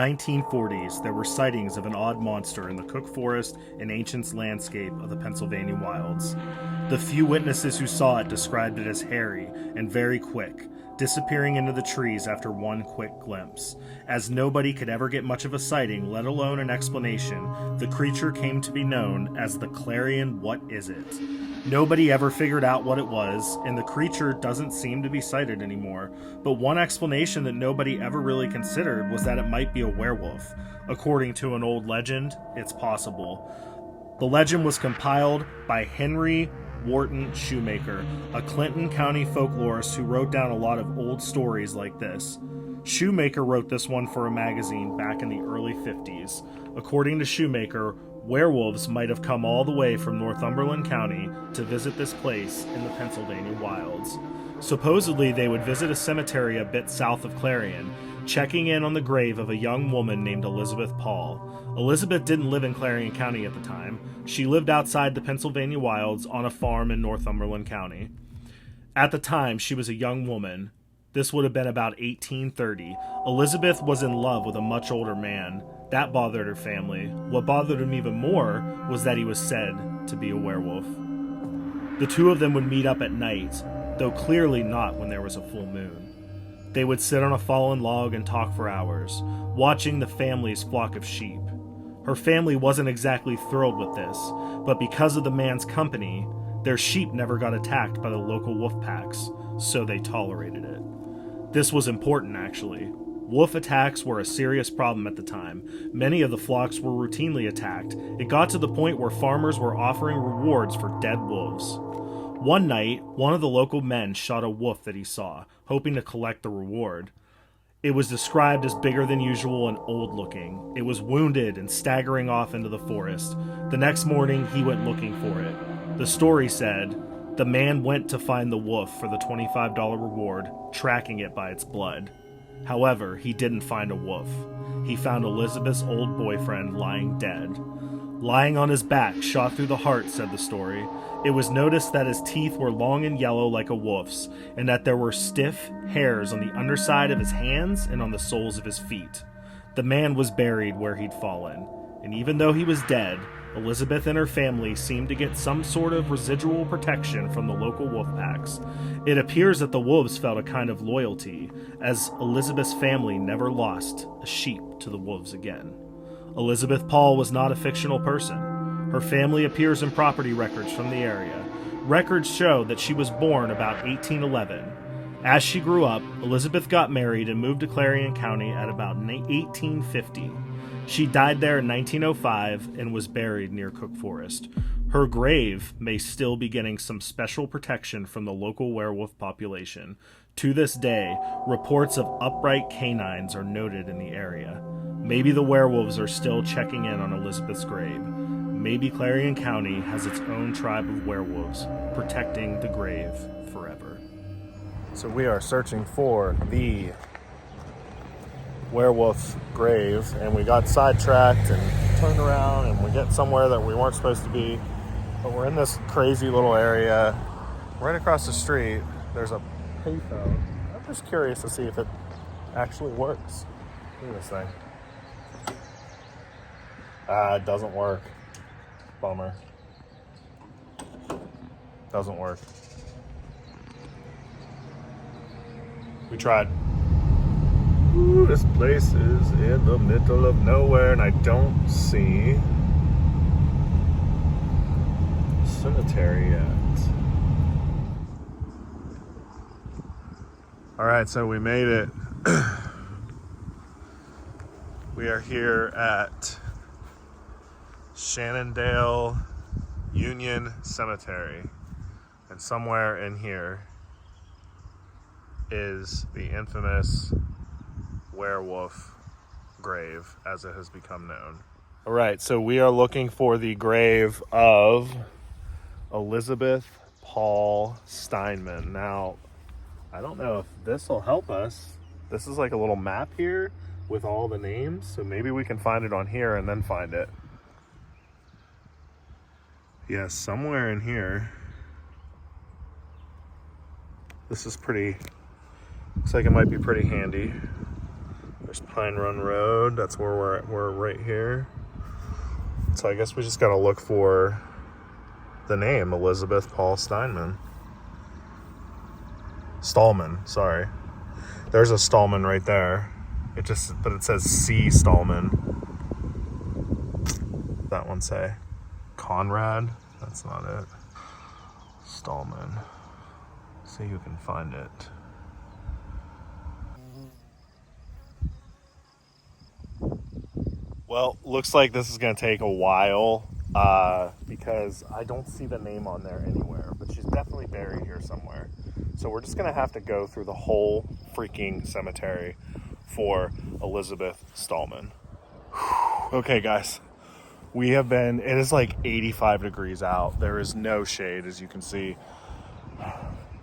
1940s, there were sightings of an odd monster in the Cook Forest and ancient landscape of the Pennsylvania wilds. The few witnesses who saw it described it as hairy and very quick, disappearing into the trees after one quick glimpse. As nobody could ever get much of a sighting, let alone an explanation, the creature came to be known as the Clarion What Is It? Nobody ever figured out what it was, and the creature doesn't seem to be sighted anymore, but one explanation that nobody ever really considered was that it might be a werewolf. According to an old legend, it's possible. The legend was compiled by Henry Wharton Shoemaker, a Clinton County folklorist who wrote down a lot of old stories like this. Shoemaker wrote this one for a magazine back in the early 50s. According to Shoemaker, werewolves might have come all the way from Northumberland County to visit this place in the Pennsylvania wilds. Supposedly, they would visit a cemetery a bit south of Clarion, checking in on the grave of a young woman named Elizabeth Paul. Elizabeth didn't live in Clarion County at the time. She lived outside the Pennsylvania wilds on a farm in Northumberland County. At the time, she was a young woman. This would have been about 1830. Elizabeth was in love with a much older man. That bothered her family. What bothered him even more was that he was said to be a werewolf. The two of them would meet up at night, though clearly not when there was a full moon. They would sit on a fallen log and talk for hours, watching the family's flock of sheep. Her family wasn't exactly thrilled with this, but because of the man's company, their sheep never got attacked by the local wolf packs, so they tolerated it. This was important, actually. Wolf attacks were a serious problem at the time. Many of the flocks were routinely attacked. It got to the point where farmers were offering rewards for dead wolves. One night, one of the local men shot a wolf that he saw, hoping to collect the reward. It was described as bigger than usual and old-looking. It was wounded and staggering off into the forest. The next morning, he went looking for it. The story said, the man went to find the wolf for the $25 reward, tracking it by its blood. However, he didn't find a wolf. He found Elizabeth's old boyfriend lying dead. Lying on his back, shot through the heart, said the story. It was noticed that his teeth were long and yellow like a wolf's, and that there were stiff hairs on the underside of his hands and on the soles of his feet. The man was buried where he'd fallen, and even though he was dead, Elizabeth and her family seemed to get some sort of residual protection from the local wolf packs. It appears that the wolves felt a kind of loyalty, as Elizabeth's family never lost a sheep to the wolves again. Elizabeth Paul was not a fictional person. Her family appears in property records from the area. Records show that she was born about 1811. As she grew up, Elizabeth got married and moved to Clarion County at about 1850. She died there in 1905 and was buried near Cook Forest. Her grave may still be getting some special protection from the local werewolf population. To this day, reports of upright canines are noted in the area. Maybe the werewolves are still checking in on Elizabeth's grave. Maybe Clarion County has its own tribe of werewolves protecting the grave forever. So we are searching for the werewolf grave, and we got sidetracked and turned around, and we get somewhere that we weren't supposed to be. But we're in this crazy little area. Right across the street, there's a payphone. I'm just curious to see if it actually works. Look at this thing. It doesn't work. Bummer. Doesn't work. We tried. Ooh, this place is in the middle of nowhere, and I don't see a cemetery yet. Alright, so we made it. We are here at Shannondale Union Cemetery, and somewhere in here is the infamous werewolf grave, as it has become known. All right, so we are looking for the grave of Elizabeth Paul Steinman. Now, I don't know if this will help us. This is like a little map here with all the names, so maybe we can find it on here and then find it. Yeah, somewhere in here. This is pretty, looks like it might be pretty handy. There's Pine Run Road. That's where we're right here. So I guess we just gotta look for the name, Elizabeth Paul Steinman. Stallman, sorry. There's a Stallman right there. But it says C. Stallman. That one say Conrad? That's not it. Stallman. See who can find it. Well, looks like this is going to take a while because I don't see the name on there anywhere, but she's definitely buried here somewhere. So we're just going to have to go through the whole freaking cemetery for Elizabeth Stallman. Okay, guys, it is like 85 degrees out. There is no shade, as you can see.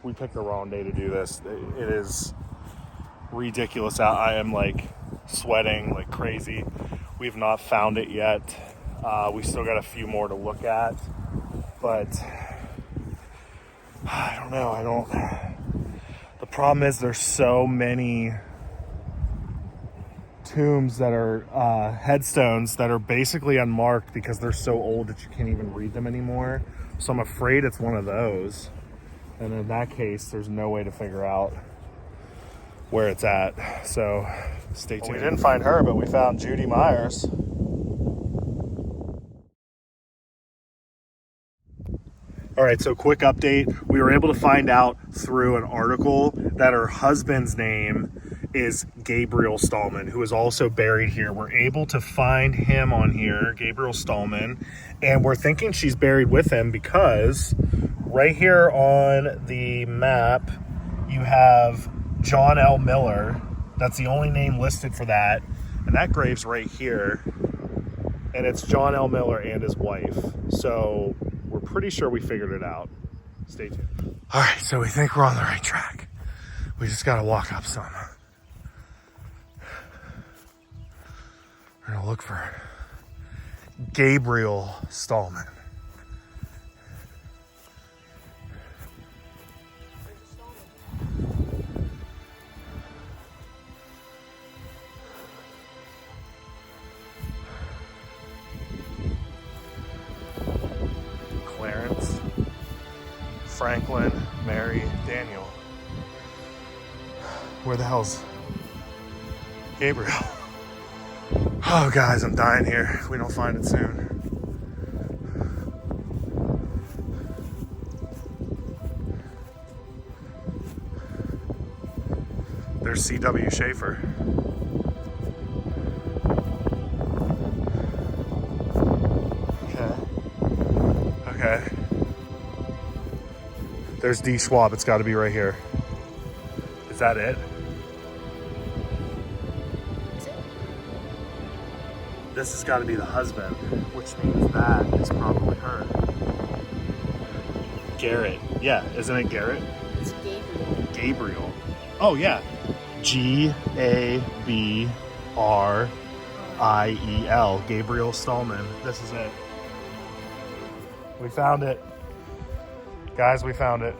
We picked the wrong day to do this. It is ridiculous out. I am like sweating like crazy. We've not found it yet. We still got a few more to look at, but I don't know. The problem is there's so many tombs that are headstones that are basically unmarked because they're so old that you can't even read them anymore. So I'm afraid it's one of those. And in that case, there's no way to figure out where it's at. So stay tuned. We didn't find her, but we found Judy Myers. All right, so quick update. We were able to find out through an article that her husband's name is Gabriel Stallman, who is also buried here. We're able to find him on here, Gabriel Stallman, and we're thinking she's buried with him because right here on the map, you have John L. Miller. That's the only name listed for that, and that grave's right here, and it's John L. Miller and his wife. So we're pretty sure we figured it out. Stay tuned. All right, so we think we're on the right track. We just gotta walk up some. We're gonna look for Gabriel Stallman. Clarence, Franklin, Mary, Daniel. Where the hell's Gabriel? Oh, guys, I'm dying here if we don't find it soon. There's C.W. Schaefer. Okay. There's D. Schwab. It's got to be right here. Is that it? This has got to be the husband, which means that is probably her. Garrett. Yeah, isn't it Garrett? It's Gabriel. Gabriel. Oh, yeah. Gabriel. Gabriel Stallman. This is it. We found it. Guys, we found it.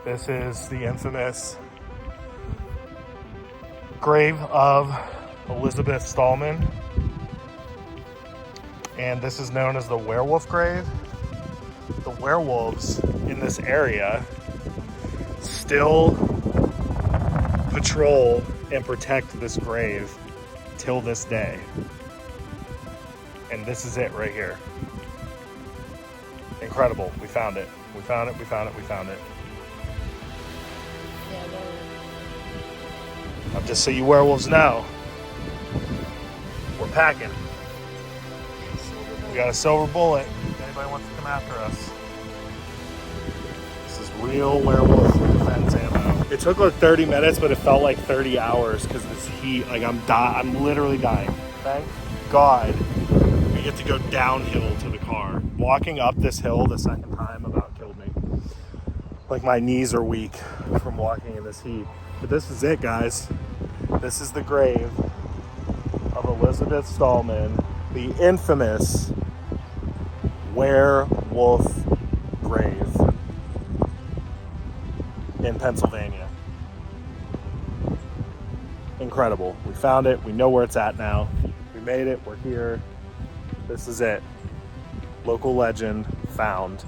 This is the infamous grave of Elizabeth Stallman. And this is known as the werewolf grave. The werewolves in this area still patrol and protect this grave till this day. And this is it right here. Incredible. We found it. We found it. We found it. We found it. Yeah, Just so you werewolves know, we're packing. We got a silver bullet. If anybody wants to come after us. This is real werewolf defense ammo. It took like 30 minutes, but it felt like 30 hours because this heat. Like I'm literally dying. Thank God we get to go downhill to the car. Walking up this hill the second time about killed me. Like my knees are weak from walking in this heat. But this is it, guys. This is the grave of Elizabeth Stallman, the infamous werewolf grave in Pennsylvania. incredible. We found it. We know where it's at now. We made it. We're here. This is it. Local legend found